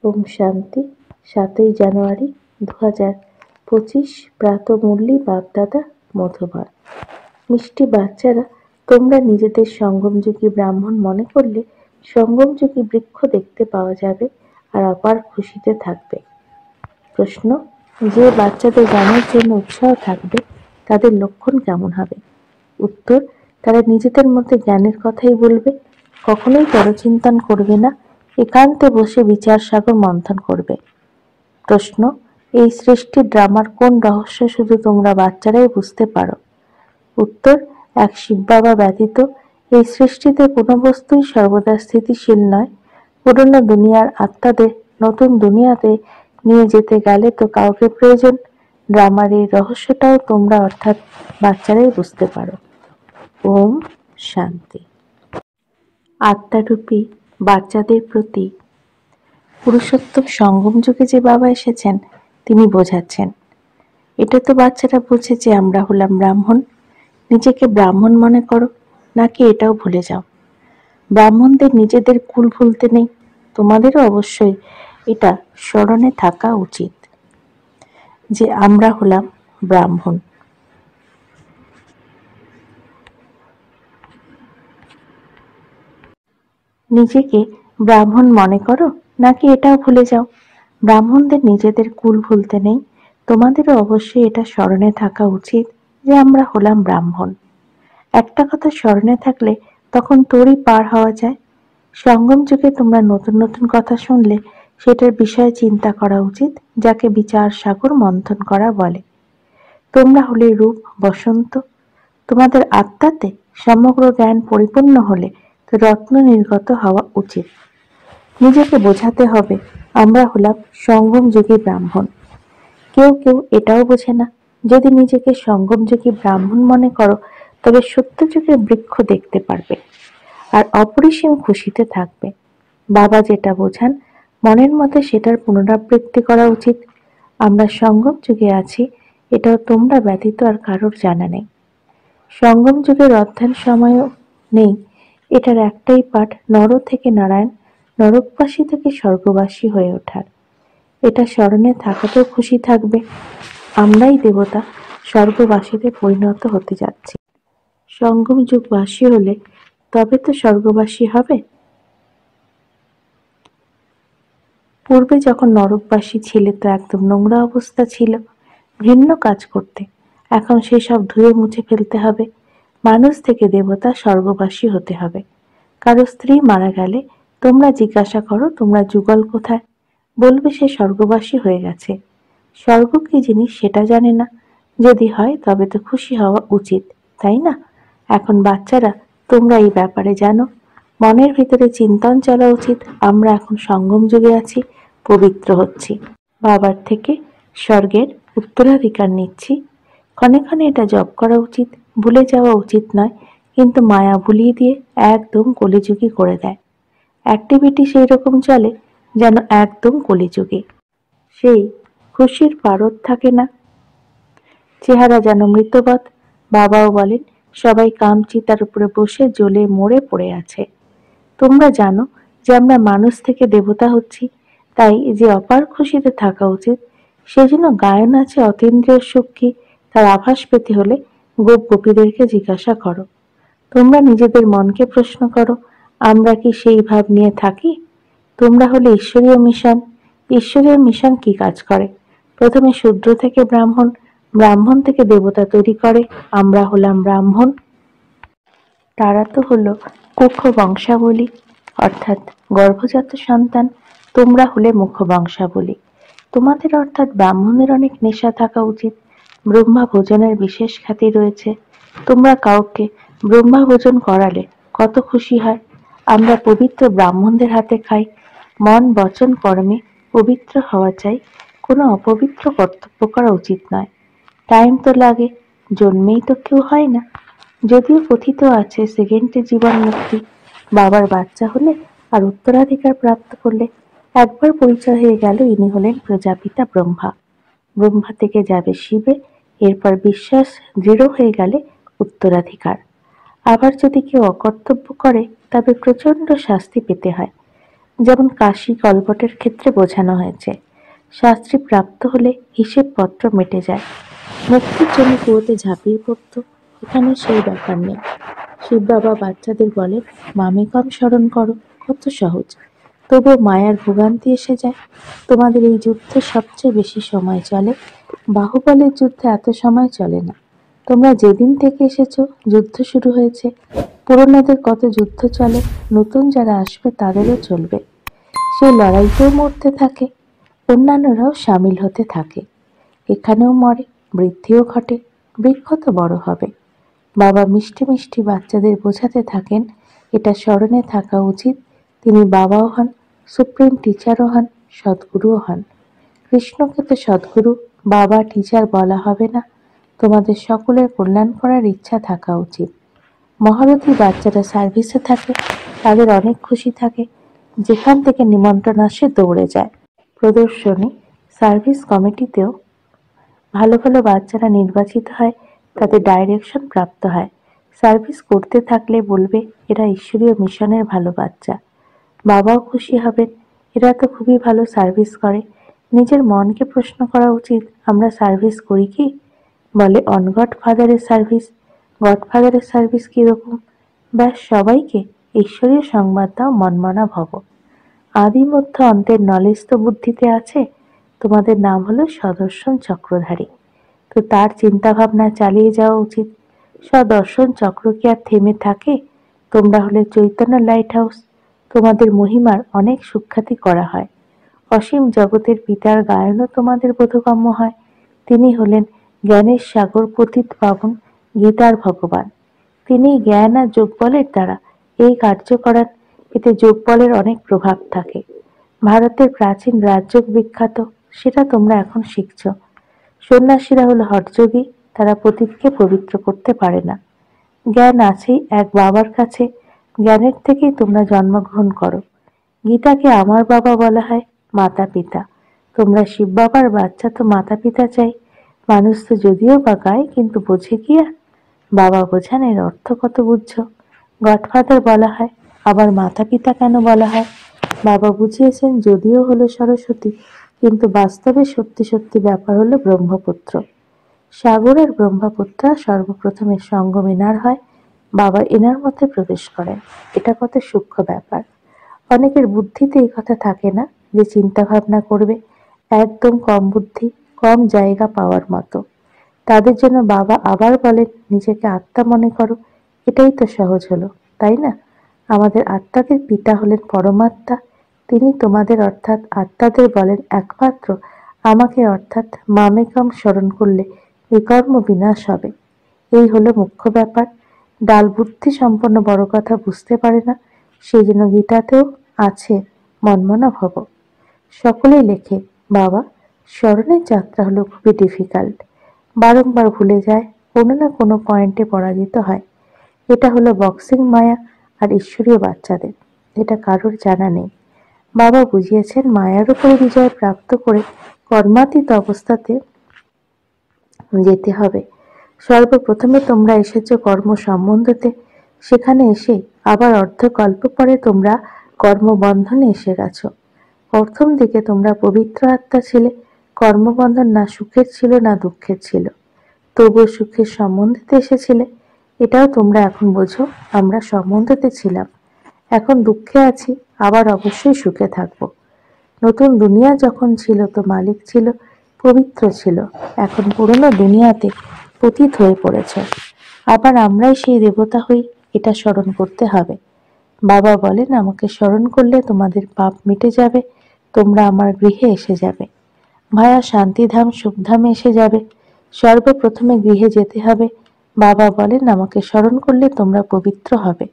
ওম শান্তি। 7ই জানুয়ারি 2025 প্রাত মুরলি বাপদাদা মধুবন। মিষ্টি বাচ্চারা, তোমরা নিজেদের সঙ্গমযুগী ব্রাহ্মণ মনে করলে সঙ্গমযুগী বৃক্ষ দেখতে পাওয়া যাবে আর অপার খুশিতে থাকবে। প্রশ্ন: যে বাচ্চাদের জ্ঞানের জন্য উৎসাহ থাকবে তাদের লক্ষণ কেমন হবে? উত্তর: তারা নিজেদের মধ্যে জ্ঞানের কথাই বলবে, কখনোই পরচিন্তন করবে না, একান্তে বসে বিচার সাগর মন্থন করবে। প্রশ্ন: এই সৃষ্টির ড্রামার কোন রহস্য শুধু তোমরা বাচ্চারাই বুঝতে পারো? উত্তর: এক শিব বাবা ব্যতীত এই সৃষ্টিতে কোনো বস্তুই সর্বদা স্থিতিশীল নয়। পুরনো দুনিয়ার আত্মাদের নতুন দুনিয়াতে নিয়ে যেতে গেলে তো কাউকে প্রয়োজন। ড্রামার এই রহস্যটাও তোমরা অর্থাৎ বাচ্চারাই বুঝতে পারো। ওম শান্তি। আত্মারূপী বাচ্চাদের প্রতি পুরুষোত্তম সঙ্গম যুগে যে বাবা এসেছেন তিনি বোঝাচ্ছেন, এটা তো বাচ্চারা বোঝে যে আমরা হলাম ব্রাহ্মণ। নিজেকে ব্রাহ্মণ মনে করো, নাকি এটাও ভুলে যাও? ব্রাহ্মণদের নিজেদের কুল ভুলতে নেই, তোমাদেরও অবশ্যই এটা স্মরণে থাকা উচিত যে আমরা হলাম ব্রাহ্মণ। নিজেকে ব্রাহ্মণ মনে করো, নাকি এটাও ভুলে যাও? ব্রাহ্মণদের নিজেদের কুল ভুলতে নেই, তোমাদেরও অবশ্যই এটা স্মরণে থাকা উচিত যে আমরা হলাম ব্রাহ্মণ। একটা কথা স্মরণে থাকলে তখন তোরই পার হওয়া যায়। সঙ্গম যুগে তোমরা নতুন নতুন কথা শুনলে সেটার বিষয়ে চিন্তা করা উচিত, যাকে বিচার সাগর মন্থন করা বলে। তোমরা হলে রূপ বসন্ত, তোমাদের আত্মাতে সমগ্র জ্ঞান পরিপূর্ণ হলে তো রত্ন নির্গত হওয়া উচিত। নিজেকে বোঝাতে হবে আমরা হলাম সঙ্গম যুগী ব্রাহ্মণ। কেউ কেউ এটাও বোঝে না, যদি নিজেকে সঙ্গম যুগী ব্রাহ্মণ মনে করো তবে সত্য যুগের বৃক্ষ দেখতে পারবে আর অপরিসীম খুশিতে থাকবে। বাবা যেটা বোঝান মনের মধ্যে সেটার পুনরাবৃত্তি করা উচিত। আমরা সঙ্গম যুগে আছি, এটাও তোমরা ব্যতীত আর কারোর জানা নেই। সঙ্গম যুগের অধ্যয়ন সময়ও নেই, এটার একটাই পাঠ, নর থেকে নারায়ণ, নরকবাসী থেকে স্বর্গবাসী হয়ে ওঠার। এটা স্মরণে থাকাতেও খুশি থাকবে, আমরাই দেবতা স্বর্গবাসীতে পরিণত হতে যাচ্ছি। সঙ্গম যুগবাসী হলে তবে তো স্বর্গবাসী হবে। পূর্বে যখন নরকবাসী ছিলে তো একদম নোংরা অবস্থা ছিল, ঘৃণ্য কাজ করতে। এখন সেসব ধুয়ে মুছে ফেলতে হবে, মানুষ থেকে দেবতা স্বর্গবাসী হতে হবে। কারো স্ত্রী মারা গেলে তোমরা জিজ্ঞাসা করো তোমরা যুগল কোথায়, বলবে সে স্বর্গবাসী হয়ে গেছে। স্বর্গ কি জিনিস সেটা জানে না, যদি হয় তবে তো খুশি হওয়া উচিত, তাই না? এখন বাচ্চারা তোমরা এই ব্যাপারে জানো, মনের ভিতরে চিন্তন চলা উচিত আমরা এখন সঙ্গম যুগে আছি, পবিত্র হচ্ছি, বাবার থেকে স্বর্গের উত্তরাধিকার নিচ্ছি। ক্ষণে ক্ষণে এটা জপ করা উচিত, ভুলে যাওয়া উচিত নয়, কিন্তু মায়া ভুলিয়ে দিয়ে একদম কলিযুগী করে দেয়। অ্যাক্টিভিটি সেই রকম চলে যেন একদম কলিযুগে, সেই খুশির পারদ থাকে না, চেহারা যেন মৃতবৎ। বাবাও বলেন সবাই কামচিতার উপরে বসে জ্বলে মরে পড়ে আছে। তোমরা জানো যে আমরা মানুষ থেকে দেবতা হচ্ছি, তাই যে অপার খুশিতে থাকা উচিত। সেজন্য গায়ন আছে অতীন্দ্রিয় সুখ কি, তার আভাস পেতে হলে গোপ গোপীদেরকে জিজ্ঞাসা করো। তোমরা নিজেদের মনকে প্রশ্ন করো, আমরা কি সেই ভাব নিয়ে থাকি? তোমরা হলে ঈশ্বরীয় মিশন। ঈশ্বরীয় মিশন কি কাজ করে? প্রথমে শূদ্র থেকে ব্রাহ্মণ, ব্রাহ্মণ থেকে দেবতা তৈরি করে। আমরা হলাম ব্রাহ্মণ, তারা তো হলো কুক্ষ বংশাবলী অর্থাৎ গর্ভজাত সন্তান। তোমরা হলে মুখ্য বংশাবলী। তোমাদের অর্থাৎ ব্রাহ্মণের অনেক নেশা থাকা উচিত। ব্রহ্মা ভোজনের বিশেষ খ্যাতি রয়েছে। তোমরা কাউকে ব্রহ্মা ভোজন করালে কত খুশি হয়। আমরা পবিত্র ব্রাহ্মণদের হাতে খাই। মন বচন কর্মে পবিত্র হওয়া চাই, কোনো অপবিত্র কর্তব্য করা উচিত নয়। টাইম তো লাগে, জন্মেই তো কেউ হয় না। যদিও কথিত আছে সেকেন্ডে জীবন মুক্তি। বাবার বাচ্চা হলে আর উত্তরাধিকার প্রাপ্ত করলে একবার পরিচয় হয়ে গেল ইনি হলেন প্রজাপিতা ব্রহ্মা। ব্রহ্মা থেকে যাবে শিবে, এরপর বিশ্বাস দৃঢ় হয়ে গেলে উত্তরাধিকার। আবার যদি কেউ অকর্তব্য করে তবে প্রচণ্ড শাস্তি পেতে হয়। যেমন কাশি কলবটের ক্ষেত্রে বোঝানো হয়েছে। শাস্ত্রী প্রাপ্ত হলে হিসেবপত্র মেটে যায়। মুক্তির জন্য কুয়োতে ঝাঁপিয়ে পড়ত, এখানে সেই ব্যাপার নেই। শিব বাবা বাচ্চাদের বলেন, মামেকম স্মরণ করো, কত সহজ। তবুও মায়ার ভোগান্তি এসে যায়। তোমাদের এই যুদ্ধে সবচেয়ে বেশি সময় চলে, বাহুবলের যুদ্ধে এত সময় চলে না। তোমরা যেদিন থেকে এসেছো যুদ্ধ শুরু হয়েছে। পুরনোদের কত যুদ্ধ চলে, নতুন যারা আসবে তাদেরও চলবে। সেই লড়াইতেও মরতে থাকে, অন্যান্যরাও সামিল হতে থাকে। এখানেও মরে, বৃদ্ধিও ঘটে, বৃক্ষ তো বড় হবে। বাবা মিষ্টি মিষ্টি বাচ্চাদের বোঝাতে থাকেন, এটা স্মরণে থাকা উচিত, তিনি বাবাও হন, সুপ্রিম টিচারও হন, সদ্গুরুও হন। কৃষ্ণকে তো সদ্গুরু, বাবা, টিচার বলা হবে না। তোমাদের সকলের কল্যাণ করার ইচ্ছা থাকা উচিত। মহারথী বাচ্চারা সার্ভিসে থাকে, তাদের অনেক খুশি থাকে। যেখান থেকে নিমন্ত্রণ আসে দৌড়ে যায়। প্রদর্শনী, সার্ভিস কমিটিতেও ভালো ভালো বাচ্চারা নির্বাচিত হয়, তাদের ডাইরেকশন প্রাপ্ত হয়। সার্ভিস করতে থাকলে বলবে, এরা ঈশ্বরীয় মিশনের ভালো বাচ্চা। বাবাও খুশি হবেন, এরা তো খুবই ভালো সার্ভিস করে। নিজের মনকে প্রশ্ন করা উচিত, আমরা সার্ভিস করি কি? বলে অন গডফাদারের সার্ভিস। গডফাদারের সার্ভিস কিরকম? ব্যাস সবাইকে ঈশ্বরীয় সংবাদ দাও, মনমনা ভব। আদি মধ্য অন্তের নলেজ তো বুদ্ধিতে আছে। তোমাদের নাম হলো সদর্শন চক্রধারী। তো তার চিন্তা ভাবনা চালিয়ে যাওয়া উচিত। সদর্শন চক্র কি আর থেমে থাকে? তোমরা হলে চৈতন্য লাইট হাউস। তোমাদের মহিমার অনেক সুখ্যাতি করা হয়। অসীম জগতের পিতার গায়নও তোমাদের বোধগম্য হয়। তিনি হলেন জ্ঞানের সাগর, পতিত পাবন, গীতার ভগবান। তিনি জ্ঞান আর যোগবলের দ্বারা এই কার্য করান। এতে যোগবলের অনেক প্রভাব থাকে। ভারতের প্রাচীন রাজযোগ বিখ্যাত, সেটা তোমরা এখন শিখছ। সন্ন্যাসীরা হলো হঠযোগী, তারা পতিতকে পবিত্র করতে পারে না। জ্ঞান আছেই এক বাবার কাছে, জ্ঞানের থেকেই তোমরা জন্মগ্রহণ করো। গীতাকে আমার বাবা বলা হয়, মাতা পিতা। তোমরা শিব বাবার বাচ্চা, তো মাতা পিতা চাই। মানুষ তো যদিও বা গায়, কিন্তু বোঝে কি আর? বাবা বোঝান, এর অর্থ কত বুঝছো। গডফাদার বলা হয়, আবার মাতা পিতা কেন বলা হয়? বাবা বুঝিয়েছেন যদিও হলো সরস্বতী, কিন্তু বাস্তবে সত্যি সত্যি ব্যাপার হলো ব্রহ্মপুত্র। সাগরের ব্রহ্মপুত্রা সর্বপ্রথমে সঙ্গম এনার হয়, বাবা এনার মধ্যে প্রবেশ করেন। এটা কত সূক্ষ্ম ব্যাপার। অনেকের বুদ্ধিতে এই কথা থাকে না যে চিন্তা ভাবনা করবে, একদম কম বুদ্ধি, কম জায়গা পাওয়ার মতো। তাদের জন্য বাবা আবার বলেন, নিজেকে আত্মা মনে করো। এটাই তো সহজ হলো, তাই না? আমাদের আত্মাদের পিতা হলেন পরমাত্মা। তিনি তোমাদের অর্থাৎ আত্মাদের বলেন, একমাত্র আমাকে অর্থাৎ মামেকম স্মরণ করলে বিকর্ম বিনাশ হবে। এই হলো মুখ্য ব্যাপার। ডাল বুদ্ধি সম্পন্ন বড় কথা বুঝতে পারে না, সেই জন্য গীতাতেও আছে মনমনা ভব। সকলেই লেখে, বাবা স্মরণের যাত্রা হলো খুবই ডিফিকাল্ট, বারংবার ভুলে যায়, কোনো না কোনো পয়েন্টে পরাজিত হয়। এটা হলো বক্সিং মায়া আর ঈশ্বরীয় বাচ্চাদের, এটা কারোর জানা নেই। বাবা বুঝিয়েছেন মায়ার উপরে বিজয় প্রাপ্ত করে কর্মাতীত অবস্থাতে যেতে হবে। সর্বপ্রথমে তোমরা এসেছো কর্ম সম্বন্ধতে, সেখানে এসে আবার অর্ধকল্প পরে তোমরা কর্মবন্ধনে এসে গেছো। প্রথম দিকে তোমরা পবিত্র আত্মা ছিলে, কর্মবন্ধন না সুখের ছিল না দুঃখের ছিল, তবুও সুখের সম্বন্ধেতে এসেছিলে। এটাও তোমরা এখন বোঝো, আমরা সম্বন্ধেতে ছিলাম, এখন দুঃখে আছি, আবার অবশ্যই সুখে থাকবো। নতুন দুনিয়া যখন ছিল তো মালিক ছিল, পবিত্র ছিল, এখন পুরনো দুনিয়াতে পতিত হয়ে পড়েছ। আবার আমরাই সেই দেবতা হই, এটা স্মরণ করতে হবে। বাবা বলেন, আমাকে স্মরণ করলে তোমাদের পাপ মিটে যাবে, তোমরা আমার গৃহে এসে যাবে, ভায়া শান্তিধাম সুখধামে এসে যাবে। সর্বপ্রথমে গৃহে যেতে হবে। বাবা বলেন, আমাকে স্মরণ করলে তোমরা পবিত্র হবে।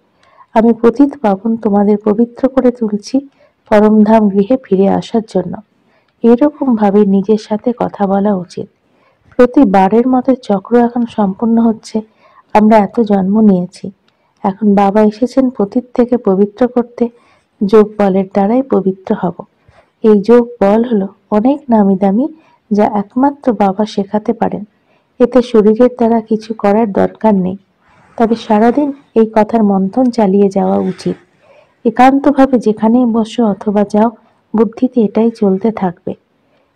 আমি পতিত পাবন তোমাদের পবিত্র করে তুলছি পরমধাম গৃহে ফিরে আসার জন্য। এরকম ভাবে নিজের সাথে কথা বলা উচিত। প্রতিবারের মতো চক্র এখন সম্পূর্ণ হচ্ছে। আমরা এত জন্ম নিয়েছি, এখন বাবা এসেছেন পতিত থেকে পবিত্র করতে। যোগ বলের দ্বারাই পবিত্র হব। এই যোগ বল হলো অনেক নামি দামি, যা একমাত্র বাবা শেখাতে পারেন। এতে শরীরের দ্বারা কিছু করার দরকার নেই, তবে সারাদিন এই কথার মন্থন চালিয়ে যাওয়া উচিত। একান্তভাবে যেখানেই বসো অথবা যাও, বুদ্ধিতে এটাই চলতে থাকবে।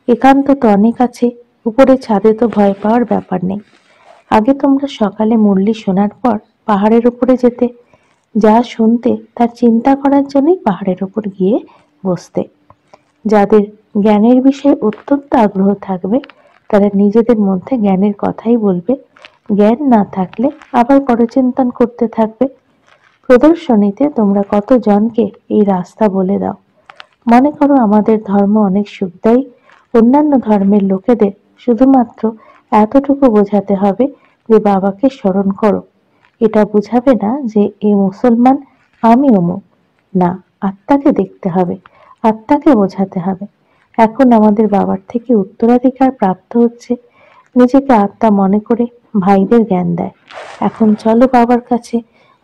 একান্ত তো অনেক আছে, উপরে ছাদে তো ভয় পাওয়ার ব্যাপার নেই। আগে তোমরা সকালে মুরলি শোনার পর পাহাড়ের উপরে যেতে, যা শুনতে তার চিন্তা করার জন্যই পাহাড়ের উপর গিয়ে বসতে। যাদের জ্ঞানের বিষয়ে অত্যন্ত আগ্রহ থাকবে তারা নিজেদের মধ্যে জ্ঞানের কথাই বলবে, জ্ঞান না থাকলে আবার পরচিন্তন করতে থাকবে। প্রদর্শনীতে তোমরা কতজনকে এই রাস্তা বলে দাও। মনে করো আমাদের ধর্ম অনেক সুখ দেয়, অন্যান্য ধর্মের লোকেদের শুধুমাত্র এতটুকু বোঝাতে হবে যে বাবাকে স্মরণ করো। এটা বুঝাবে না যে এ মুসলমান, আমি অমুক। না, আত্মাকে দেখতে হবে, আত্মাকে বোঝাতে হবে। এখন আমাদের বাবার থেকে উত্তরাধিকার প্রাপ্ত হচ্ছে, নিজেকে আত্মা মনে করে ভাইদের জ্ঞান দেয়। এখন চলো বাবার কাছে,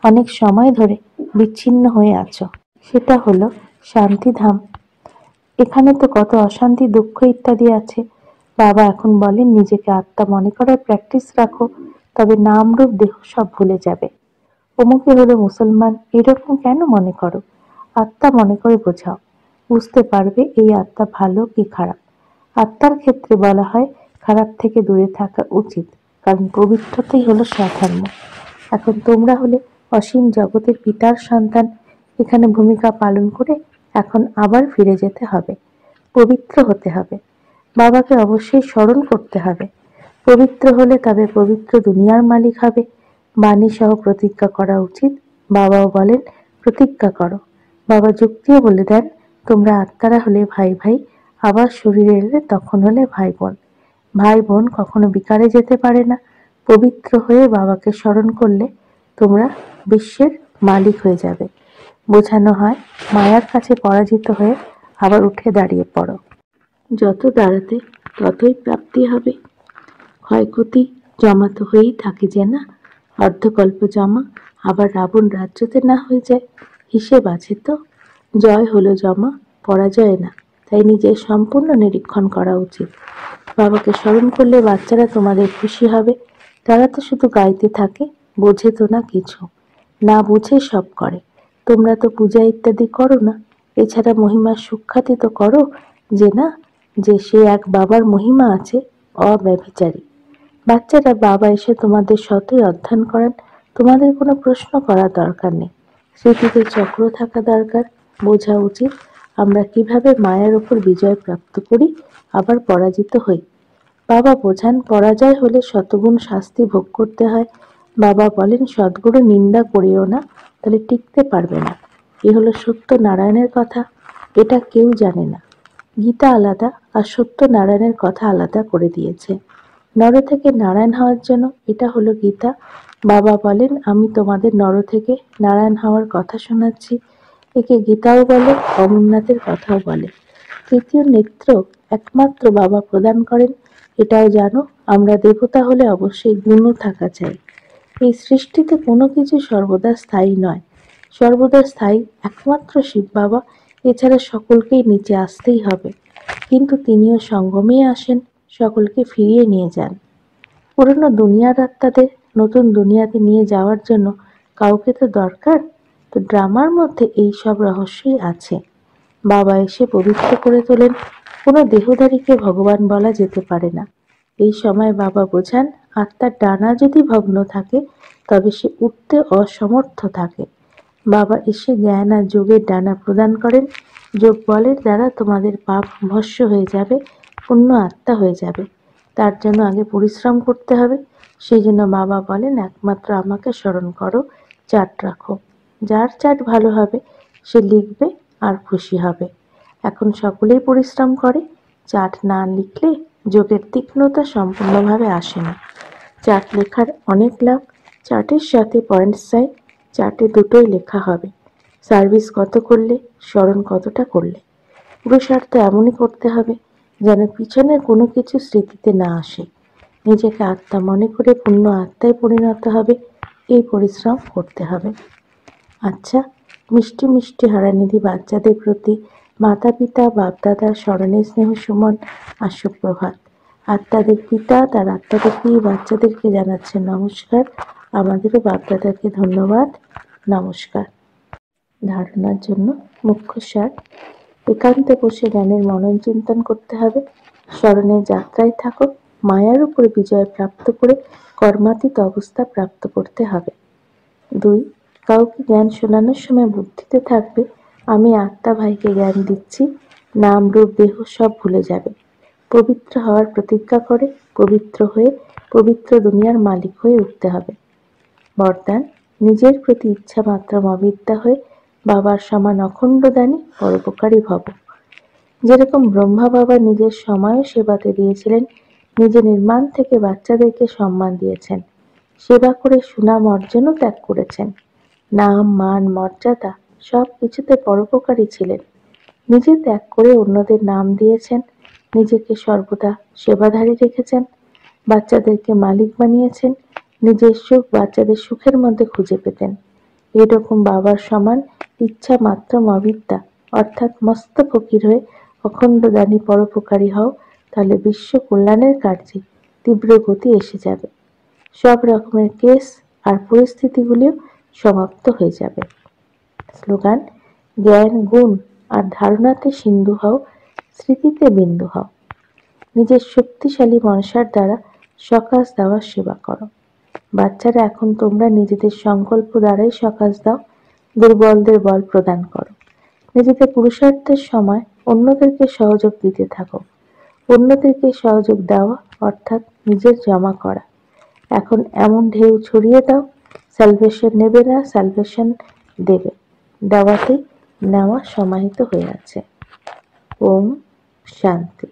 অনেক সময় ধরে বিচ্ছিন্ন হয়ে আছো। সেটা হলো শান্তিধাম। এখানে তো কত অশান্তি, দুঃখ ইত্যাদি আছে। বাবা এখন বলেন নিজেকে আত্মা মনে করার প্র্যাকটিস রাখো, তবে নাম রূপ দেহ সব ভুলে যাবে। অমুকে হলো মুসলমান, এরকম কেন মনে করো? আত্মা মনে করে বোঝাও, বুঝতে পারবে এই আত্মা ভালো কি খারাপ। আত্মার ক্ষেত্রে বলা হয় খারাপ থেকে দূরে থাকা উচিত, কারণ পবিত্রতাই হলো স্বধর্ম। এখন তোমরা হলে অসীম জগতের পিতার সন্তান, এখানে ভূমিকা পালন করে এখন আবার ফিরে যেতে হবে, পবিত্র হতে হবে। বাবাকে অবশ্যই স্মরণ করতে হবে। পবিত্র হলে তবে পবিত্র দুনিয়ার মালিক হবে। বাণী সহ প্রতিজ্ঞা করা উচিত। বাবাও বলেন প্রতিজ্ঞা করো। বাবা যুক্তিও বলে দেন, তোমরা আত্মারা হলে ভাই ভাই, আবার শরীরে এলে তখন হলে ভাই বোন। ভাই বোন কখনো বিকারে যেতে পারে না। পবিত্র হয়ে বাবাকে স্মরণ করলে তোমরা বিশ্বের মালিক হয়ে যাবে। বোঝানো হয় মায়ার কাছে পরাজিত হয়ে আবার উঠে দাঁড়িয়ে পড়ো। যত দাঁড়াতে ততই প্রাপ্তি হবে। ক্ষয়ক্ষতি জমা তো হয়েই থাকে যে না, অর্ধকল্প জমা, আবার রাবণ রাজ্যতে না হয়ে যায়, হিসেব আছে তো। জয় হলো জমা, পরাজয় না, তাই নিজের সম্পূর্ণ নিরীক্ষণ করা উচিত। বাবাকে স্মরণ করলে বাচ্চারা তোমাদের খুশি হবে। তারা তো শুধু গাইতে থাকে, বোঝে তো না কিছু, না বুঝে সব করে। তোমরা তো পূজা ইত্যাদি করো না, এছাড়া মহিমার সুখ্যাতি তো করো যে না, যে সে এক বাবার মহিমা আছে, অব্যভিচারী। বাচ্চারা বাবা এসে তোমাদের শতই অধ্যয়ন করান, তোমাদের কোনো প্রশ্ন করার দরকার নেই। স্মৃতিতে চক্র থাকা দরকার, বোঝা উচিত আমরা কিভাবে মায়ের ওপর বিজয় প্রাপ্ত করি, আবার পরাজিত হই। বাবা বোঝান পরাজয় হলে শতগুণ শাস্তি ভোগ করতে হয়। বাবা বলেন সদ্গুরু নিন্দা করিও না, তাহলে টিকতে পারবে না। এ হলো সত্য নারায়ণের কথা, এটা কেউ জানে না। গীতা আলাদা আর সত্য নারায়ণের কথা আলাদা করে দিয়েছে। নর থেকে নারায়ণ হওয়ার জন্য এটা হলো গীতা। বাবা বলেন আমি তোমাদের নর থেকে নারায়ণ হওয়ার কথা শোনাচ্ছি। একে গীতাও বলে, অমরনাথের কথাও বলে। তৃতীয় নেত্র একমাত্র বাবা প্রদান করেন। এটাও জানো, আমরা দেবতা হলে অবশ্যই গুণও থাকা চাই। এই সৃষ্টিতে কোনো কিছু সর্বদা স্থায়ী নয়। সর্বদা স্থায়ী একমাত্র শিব বাবা, এছাড়া সকলকেই নিচে আসতেই হবে। কিন্তু তিনিও সঙ্গমেই আসেন, সকলকে ফিরিয়ে নিয়ে যান। পুরনো দুনিয়ার আত্মাদের নতুন দুনিয়াতে নিয়ে যাওয়ার জন্য কাউকে তো দরকার। তো ড্রামার মধ্যে এই সব রহস্যই আছে। বাবা এসে পবিত্র করে তোলেন। কোনো দেহধারীকে ভগবান বলা যেতে পারে না। এই সময় বাবা বোঝান আত্মার ডানা যদি ভগ্ন থাকে তবে সে উঠতে অসমর্থ থাকে। বাবা এসে জ্ঞান আর যোগের ডানা প্রদান করেন। যোগ বলের দ্বারা তোমাদের পাপ ভস্য হয়ে যাবে, পূর্ণ আত্মা হয়ে যাবে। তার জন্য আগে পরিশ্রম করতে হবে। সেই জন্য বাবা বলেন একমাত্র আমাকে স্মরণ করো, চার্ট রাখো। যার চার্ট ভালো হবে সে লিখবে আর খুশি হবে। এখন সকলেই পরিশ্রম করে, চার্ট না লিখলে যোগের তীক্ষ্ণতা সম্পূর্ণভাবে আসে না। চার্ট লেখার অনেক লাভ। চার্টের সাথে পয়েন্টস চাই, চার্টে দুটোই লেখা হবে। সার্ভিস কত করলে, স্মরণ কতটা করলে। পুরুষার্থ এমনই করতে হবে যেন পিছনের কোনো কিছু স্মৃতিতে না আসে। নিজেকে আত্মা মনে করে পূর্ণ আত্মায় পরিণত হবে, এই পরিশ্রম করতে হবে। আচ্ছা, মিষ্টি মিষ্টি হারানিধি বাচ্চাদের প্রতি মাতা পিতা বাপদাদার স্মরণে স্নেহ সুমন আর সুপ্রভাত। আত্মাদের পিতা তার আত্মাদেরকে বাচ্চাদেরকে জানাচ্ছে নমস্কার। আমাদেরও বাপদাদাকে ধন্যবাদ, নমস্কার। ধারণার জন্য মুখ্য সার: একান্তে বসে জ্ঞানের মনন চিন্তন করতে হবে। স্মরণের যাত্রায় থাকো, মায়ার উপর বিজয় প্রাপ্ত করে কর্মাতীত অবস্থা প্রাপ্ত করতে হবে। 2. কাউকে জ্ঞান শোনানোর সময় বুদ্ধিতে থাকবে, আমি আত্মা ভাইকে জ্ঞান দিচ্ছি, নাম রূপ দেহ সব ভুলে যাবে। পবিত্র হওয়ার প্রতিজ্ঞা করে পবিত্র হয়ে পবিত্র দুনিয়ার মালিক হয়ে উঠতে হবে। বরদান: নিজের প্রতি ইচ্ছা মাত্র অবিদ্যা হয়ে বাবার সমান অখণ্ড দানী পরোপকারী ভব। যেরকম ব্রহ্মা বাবা নিজের সময় সেবাতে দিয়েছিলেন, নিজে নির্মাণ থেকে বাচ্চাদেরকে সম্মান দিয়েছেন, সেবা করে সুনাম অর্জনও ত্যাগ করেছেন। নাম মান মর্যাদা সব কিছুতে পরোপকারী ছিলেন। নিজে ত্যাগ করে অন্যদের নাম দিয়েছেন, নিজেকে সর্বদা সেবাধারী রেখেছেন, বাচ্চাদেরকে মালিক বানিয়েছেন, নিজের সুখ বাচ্চাদের সুখের মধ্যে খুঁজে পেতেন। এরকম বাবার সমান ইচ্ছা মাত্র অবিদ্যা অর্থাৎ মস্ত ফকির হয়ে অখণ্ড দানী পরোপকারী হও, তাহলে বিশ্ব কল্যাণের কার্যে তীব্র গতি এসে যাবে। সব রকমের কেস আর পরিস্থিতিগুলিও সমাপ্ত হয়ে যাবে। স্লোগান: জ্ঞান গুণ আর ধারণাতে সিন্ধু হও, স্মৃতিতে বিন্দু হও। নিজের শক্তিশালী মনসার দ্বারা সকাশ দেওয়ার সেবা করো। বাচ্চারা, এখন তোমরা নিজেদের সংকল্প দ্বারাই সকাশ দাও, দুর্বলদের বল প্রদান করো। নিজেদের পুরুষার্থের সময় অন্যদেরকে সহযোগ দিতে থাকো। অন্যদেরকে সহযোগ দেওয়া অর্থাৎ নিজের জমা করা। এখন এমন ঢেউ ছড়িয়ে দাও, স্যালভেশন নেবে না, স্যালভেশন দেবে। দেওয়াতেই নেওয়া সমাহিত হয়ে আছে। ওম শান্তি।